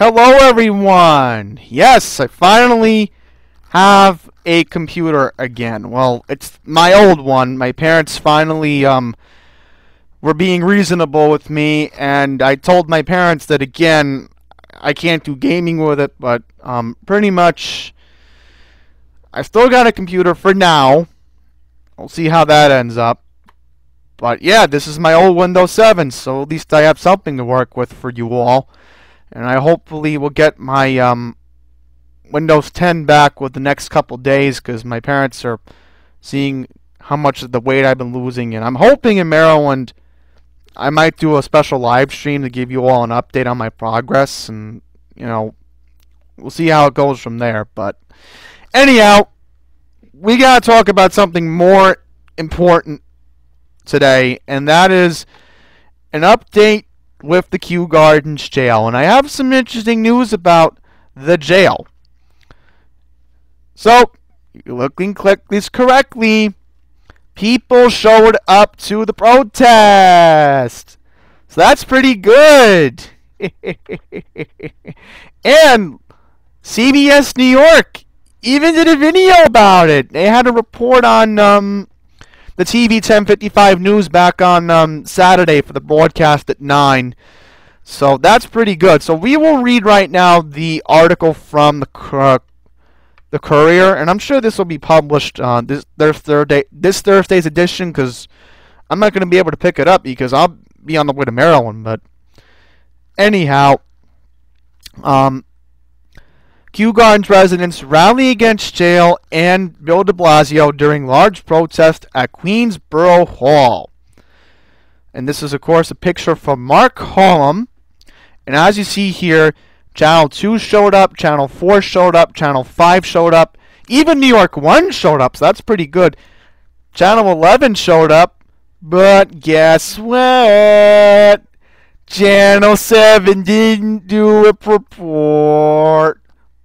Hello everyone! Yes, I finally have a computer again. Well, it's my old one. My parents finally were being reasonable with me, and I told my parents that again I can't do gaming with it, but pretty much I still got a computer for now. We'll see how that ends up. But yeah, this is my old Windows 7, so at least I have something to work with for you all. And I hopefully will get my Windows 10 back with the next couple days, because my parents are seeing how much of the weight I've been losing. And I'm hoping in Maryland I might do a special live stream to give you all an update on my progress. And, you know, we'll see how it goes from there. But anyhow, we got to talk about something more important today, and that is an update with the Kew Gardens jail. And I have some interesting news about the jail. So, you click this correctly. People showed up to the protest. So that's pretty good. And CBS New York even did a video about it. They had a report on the TV 1055 news back on Saturday for the broadcast at 9. So that's pretty good. So we will read right now the article from the Courier, and I'm sure this will be published this Thursday's edition, because I'm not going to be able to pick it up because I'll be on the way to Maryland. But anyhow, Kew Gardens residents rally against jail and Bill de Blasio during large protest at Queens Borough Hall. And this is, of course, a picture from Mark Hollum. And as you see here, Channel 2 showed up, Channel 4 showed up, Channel 5 showed up, even New York 1 showed up, so that's pretty good. Channel 11 showed up, but guess what? Channel 7 didn't do a report.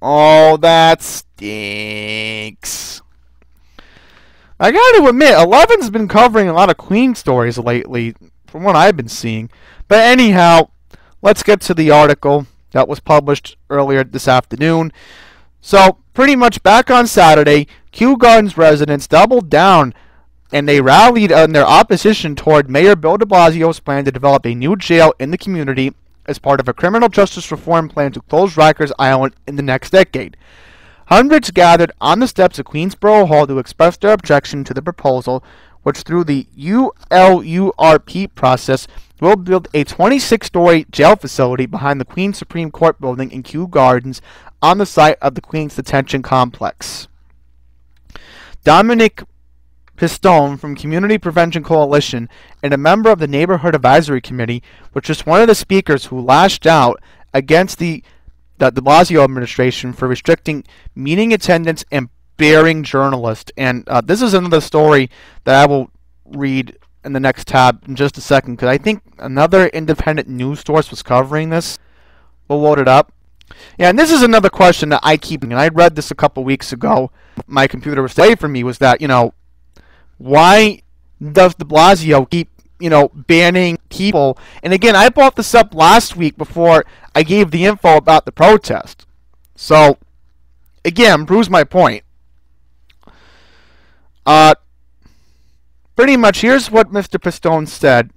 Oh, that stinks. I gotta admit, 11's been covering a lot of Queen stories lately, from what I've been seeing. But anyhow, let's get to the article that was published earlier this afternoon. So, pretty much back on Saturday, Kew Gardens residents doubled down and they rallied in their opposition toward Mayor Bill de Blasio's plan to develop a new jail in the community as part of a criminal justice reform plan to close Rikers Island in the next decade. Hundreds gathered on the steps of Queensborough Hall to express their objection to the proposal, which through the ULURP process will build a 26-story jail facility behind the Queens Supreme Court building in Kew Gardens on the site of the Queens Detention Complex. Dominic Pistone from Community Prevention Coalition and a member of the Neighborhood Advisory Committee, which is one of the speakers who lashed out against the de Blasio administration for restricting meeting attendance and bearing journalists. And this is another story that I will read in the next tab in just a second, because I think another independent news source was covering this. We'll load it up. Yeah, and this is another question that I keep, and I read this a couple weeks ago. My computer was away from me, was that, you know, why does de Blasio keep, you know, banning people? And again, I brought this up last week before I gave the info about the protest. So, again, proves my point. Pretty much, here's what Mr. Pistone said.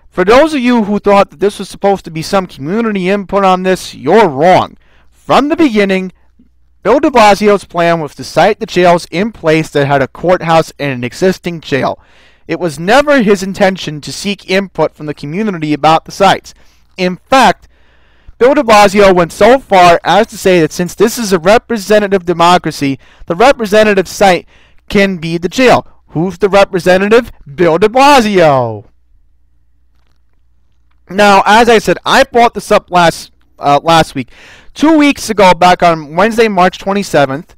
For those of you who thought that this was supposed to be some community input on this, you're wrong. From the beginning, Bill de Blasio's plan was to site the jails in place that had a courthouse and an existing jail. It was never his intention to seek input from the community about the sites. In fact, Bill de Blasio went so far as to say that since this is a representative democracy, the representative site can be the jail. Who's the representative? Bill de Blasio. Now, as I said, I brought this up last week. 2 weeks ago, back on Wednesday, March 27th,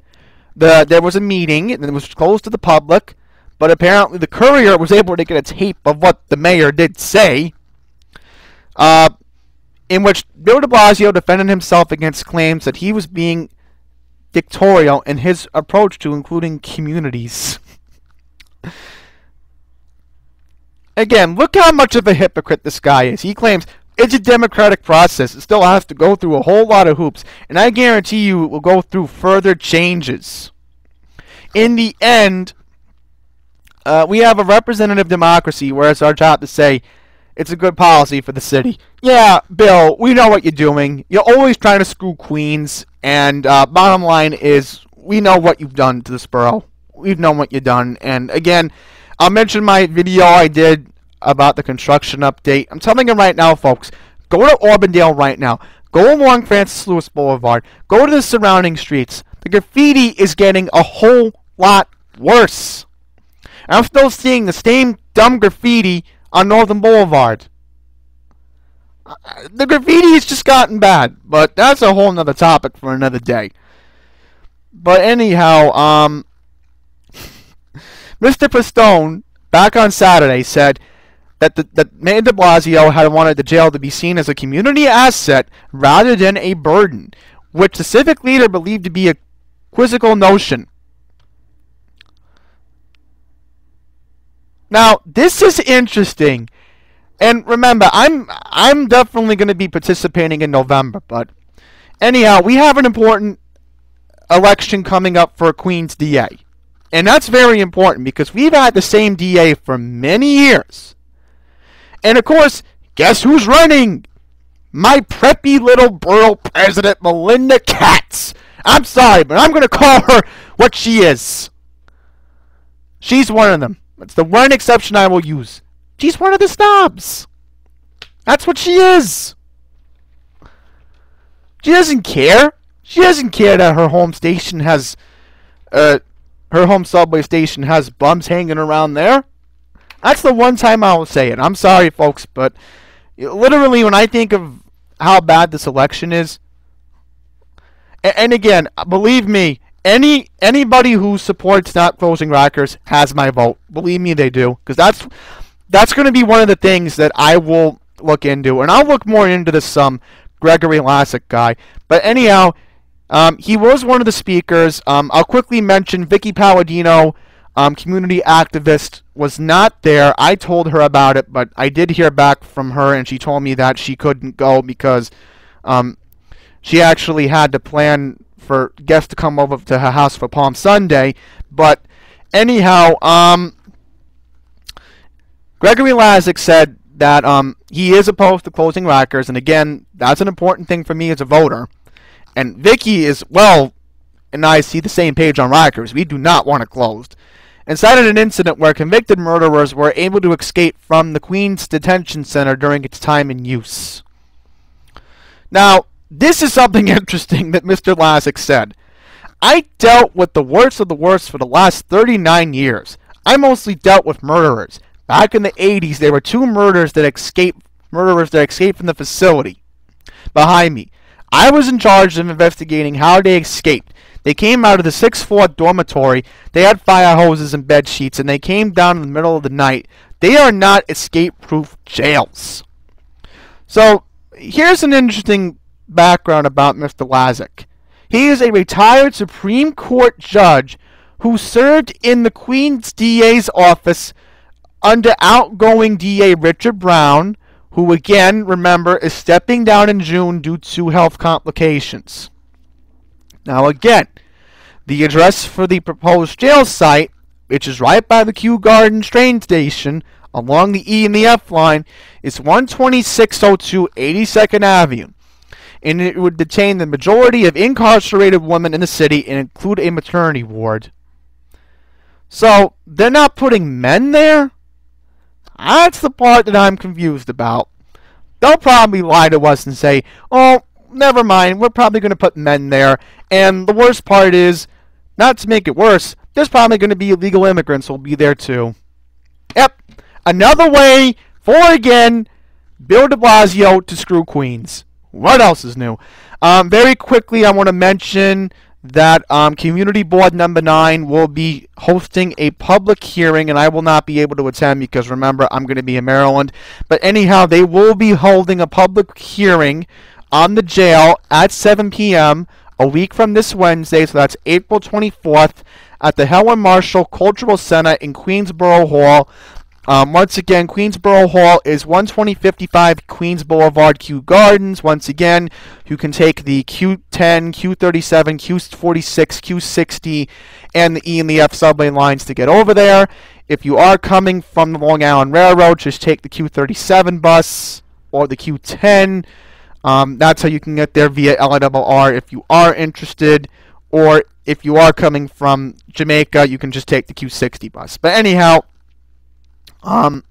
there was a meeting, and it was closed to the public, but apparently the Courier was able to get a tape of what the mayor did say, in which Bill de Blasio defended himself against claims that he was being dictatorial in his approach to including communities. Again, look how much of a hypocrite this guy is. He claims It's a democratic process. It still has to go through a whole lot of hoops, and I guarantee you it will go through further changes. In the end, we have a representative democracy where it's our job to say it's a good policy for the city. Yeah, Bill, we know what you're doing. You're always trying to screw Queens, and bottom line is we know what you've done to this borough. We've known what you've done, and again, I'll mention my video I did about the construction update. I'm telling you right now, folks, go to Auburndale right now. Go along Francis Lewis Boulevard. Go to the surrounding streets. The graffiti is getting a whole lot worse. I'm still seeing the same dumb graffiti on Northern Boulevard. The graffiti has just gotten bad, but that's a whole nother topic for another day. But anyhow, Mr. Pistone, back on Saturday, said that Mayor de Blasio had wanted the jail to be seen as a community asset rather than a burden, which the civic leader believed to be a quizzical notion. Now, this is interesting, and remember, I'm definitely going to be participating in November, but anyhow, we have an important election coming up for Queens DA, and that's very important because we've had the same DA for many years. And of course, guess who's running? My preppy little borough president, Melinda Katz. I'm sorry, but I'm going to call her what she is. She's one of them. It's the one exception I will use. She's one of the snobs. That's what she is. She doesn't care. She doesn't care that her home station has, her home subway station has bums hanging around there. That's the one time I will say it. I'm sorry, folks, but literally when I think of how bad this election is, and again, believe me, anybody who supports not closing Rikers has my vote. Believe me, they do, because that's going to be one of the things that I will look into, and I'll look more into this Gregory Lassick guy. But anyhow, he was one of the speakers. I'll quickly mention Vicky Palladino, community activist, was not there. I told her about it, but I did hear back from her, and she told me that she couldn't go because she actually had to plan for guests to come over to her house for Palm Sunday. But anyhow, Gregory Lassick said that he is opposed to closing Rikers, and again, that's an important thing for me as a voter. And Vicky is, well, and I see the same page on Rikers. We do not want it closed. And cited an incident where convicted murderers were able to escape from the Queens Detention Center during its time in use. Now, this is something interesting that Mr. Lassick said. I dealt with the worst of the worst for the last 39 years. I mostly dealt with murderers. Back in the 80s, there were two murderers that escaped from the facility behind me. I was in charge of investigating how they escaped. They came out of the 6th floor dormitory. They had fire hoses and bed sheets, and they came down in the middle of the night. They are not escape-proof jails. So, here's an interesting background about Mr. Lassick. He is a retired Supreme Court judge who served in the Queens DA's office under outgoing DA Richard Brown, who again, remember, is stepping down in June due to health complications. Now again, the address for the proposed jail site, which is right by the Kew Gardens train station along the E and the F line, is 12602 82nd Avenue. And it would detain the majority of incarcerated women in the city and include a maternity ward. So, they're not putting men there? That's the part that I'm confused about. They'll probably lie to us and say, oh, never mind, we're probably going to put men there. And the worst part is, not to make it worse, there's probably going to be illegal immigrants who will be there too. Yep, another way for, again, Bill de Blasio to screw Queens. What else is new? Very quickly, I want to mention that Community Board Number 9 will be hosting a public hearing, and I will not be able to attend because, remember, I'm going to be in Maryland. But anyhow, they will be holding a public hearing on the jail at 7 p.m. a week from this Wednesday, so that's April 24th, at the Helen Marshall Cultural Center in Queensboro Hall. Once again, Queensboro Hall is 12055 Queens Boulevard, Kew Gardens. Once again, you can take the Q10, Q37, Q46, Q60, and the E and the F subway lines to get over there. If you are coming from the Long Island Railroad, just take the Q37 bus or the Q10. That's how you can get there via LIRR if you are interested. Or if you are coming from Jamaica, you can just take the Q60 bus. But anyhow, I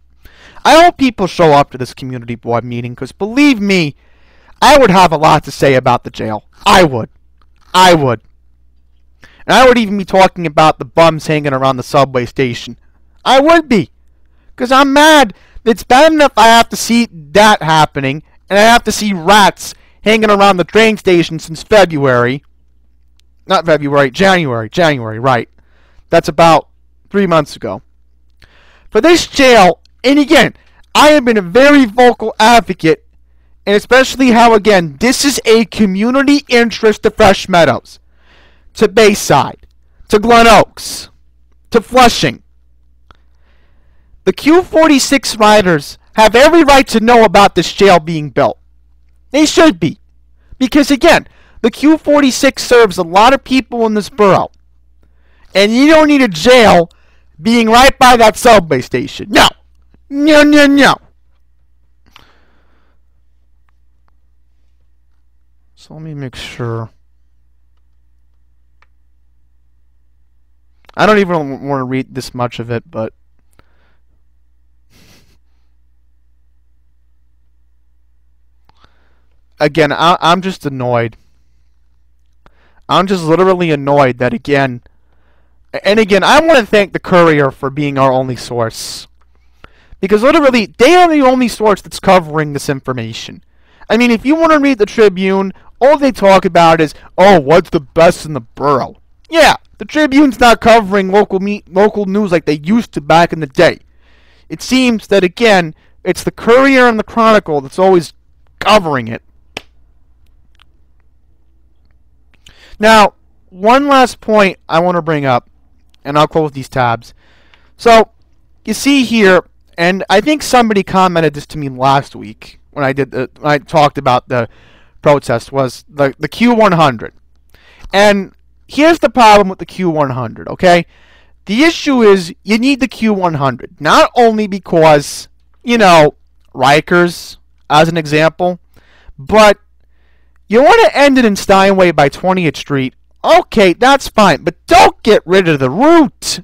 hope people show up to this community board meeting, because believe me, I would have a lot to say about the jail. I would. And I would even be talking about the bums hanging around the subway station. I would be. Because I'm mad. It's bad enough I have to see that happening, and I have to see rats hanging around the train station since February. Not February, January, right. That's about 3 months ago. For this jail, and again, I have been a very vocal advocate, and especially how, again, this is a community interest to Fresh Meadows, to Bayside, to Glen Oaks, to Flushing. The Q46 riders have every right to know about this jail being built. They should be. Because, again, the Q46 serves a lot of people in this borough. And you don't need a jail being right by that subway station. No. So let me make sure. I don't even want to read this much of it, but again, I'm just annoyed. I'm just literally annoyed that, again, and again, I want to thank the Courier for being our only source. Because literally, they are the only source that's covering this information. I mean, if you want to read the Tribune, all they talk about is, oh, what's the best in the borough? Yeah, the Tribune's not covering local news like they used to back in the day. It seems that, again, it's the Courier and the Chronicle that's always covering it. Now, one last point I want to bring up, and I'll close these tabs. So, you see here, and I think somebody commented this to me last week when I talked about the protest, was the Q100. And here's the problem with the Q100, okay? The issue is you need the Q100, not only because, you know, Rikers, as an example, but you want to end it in Steinway by 20th Street. Okay, that's fine, but don't get rid of the route.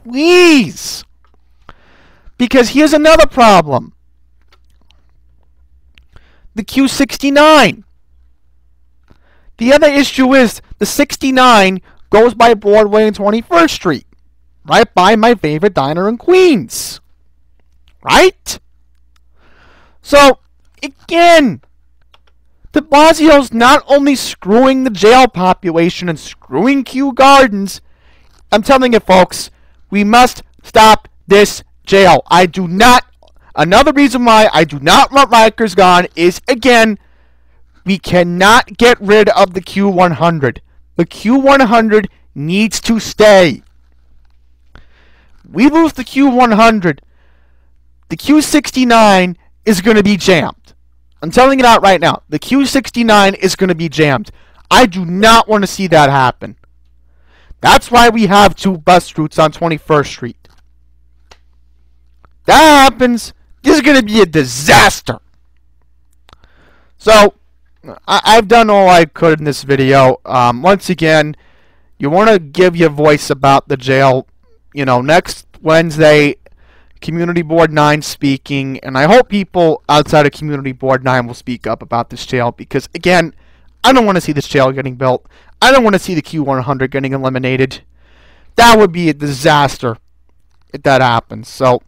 Please. Because here's another problem. The Q69. The other issue is the 69 goes by Broadway and 21st Street. Right by my favorite diner in Queens. Right? So, again, the Blasio's not only screwing the jail population and screwing Kew Gardens. I'm telling you, folks, we must stop this jail. Another reason why I do not want Rikers gone is, again, we cannot get rid of the Q100. The Q100 needs to stay. We lose the Q100, the Q69 is going to be jammed. I'm telling you that right now. The Q69 is going to be jammed. I do not want to see that happen. That's why we have 2 bus routes on 21st Street. That happens, this is going to be a disaster. So, I've done all I could in this video. Once again, you want to give your voice about the jail. You know, next Wednesday, Community Board 9 speaking, and I hope people outside of Community Board 9 will speak up about this jail, because, again, I don't want to see this jail getting built. I don't want to see the Q100 getting eliminated. That would be a disaster if that happens. So,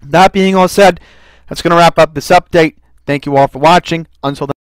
that being all said, that's going to wrap up this update. Thank you all for watching. Until then.